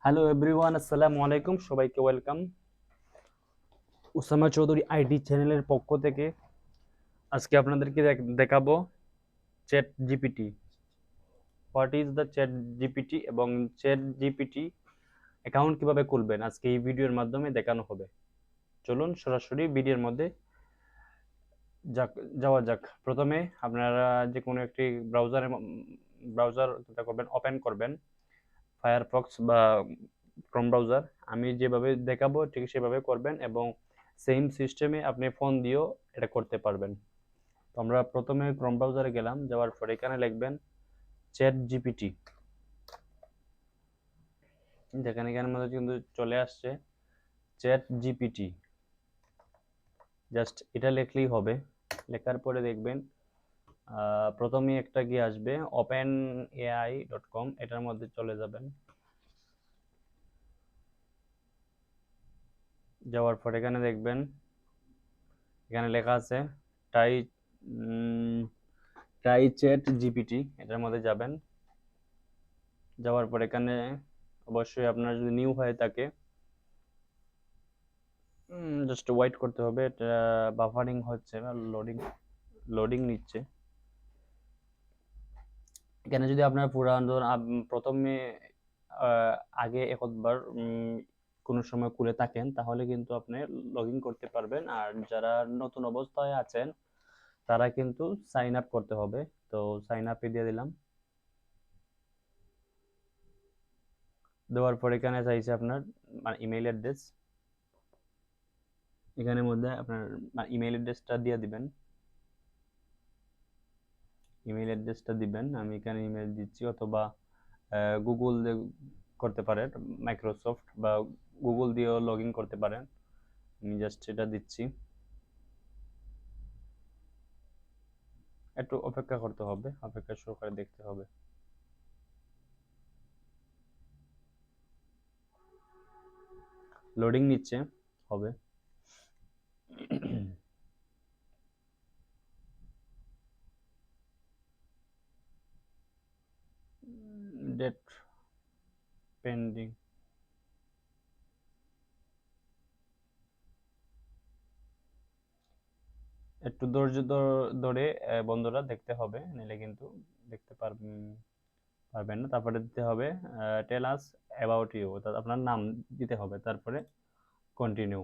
Hello everyone, আসসালামু আলাইকুম। সবাইকে ওয়েলকাম উসামা চৌধুরী আইডি চ্যানেলের পক্ষ থেকে। আজকে আপনাদেরকে দেখাবো chat GPT. What is the chat GPT এবং চ্যাট জিপিটি অ্যাকাউন্ট কিভাবে খুলবেন আজকে এই ভিডিওর মাধ্যমে দেখানো হবে। চলুন সরাসরি ভিডিওর মধ্যে যাওয়া যাক। প্রথমে আপনারা যে কোনো একটি ব্রাউজার করবেন, ওপেন করবেন ফায়ারফক্স বা ক্রোম ব্রাউজার। আমি যেভাবে দেখাবো ঠিক সেভাবে করবেন এবং সেম সিস্টেমে আপনি ফোন দিয়েও এটা করতে পারবেন। তো আমরা প্রথমে ক্রোম ব্রাউজারে গেলাম, যাওয়ার পর এখানে লিখবেন চ্যাট জিপিটি। দেখেন এখানের মধ্যে কিন্তু চলে আসছে চ্যাট জিপিটি। জাস্ট এটা লিখলেই হবে। লেখার পরে দেখবেন প্রথমে একটা গিয়ে আসবে openai.com, এটার মধ্যে চলে যাবেন। যাওয়ার পর এখানে দেখবেন এখানে লেখা আছে টাই ট্রাই চ্যাট জিপিটি, এটার মধ্যে যাবেন। যাওয়ার পর এখানে অবশ্যই আপনার যদি নিউ হয়ে থাকে জাস্ট ওয়েট করতে হবে। এটা বাফারিং হচ্ছে বা লোডিং নিচ্ছে। এখানে যদি আপনার প্রথমে আগে একবার কোনো সময় খুলে থাকেন তাহলে কিন্তু আপনি লগ ইন করতে পারবেন, আর যারা নতুন অবস্থায় আছেন তারা কিন্তু সাইন আপ করতে হবে। তো সাইন আপে দিয়ে দিলাম। দেওয়ার পর এখানে চাইছে আপনার ইমেইল অ্যাড্রেস। এখানের মধ্যে আপনার ইমেইল অ্যাড্রেসটা দিয়ে দিবেন। ইমেইল অ্যাড্রেসটা দিবেন, আমি এখানে ইমেল দিচ্ছি, অথবা গুগল করতে পারেন, মাইক্রোসফট বা গুগল দিয়েও লগ ইন করতে পারেন। আমি জাস্ট এটা দিচ্ছি। একটু অপেক্ষা করতে হবে, অপেক্ষা সহকারে দেখতে হবে। লোডিং নিচ্ছে, হবে। Date pending. একটু ধৈর্য ধরে বন্ধুরা দেখতে হবে, নিলে কিন্তু দেখতে পারবেন না। তারপরে দিতে হবে টেল আস অ্যাবাউট ইউ, অর্থাৎ আপনার নাম দিতে হবে, তারপরে কন্টিনিউ।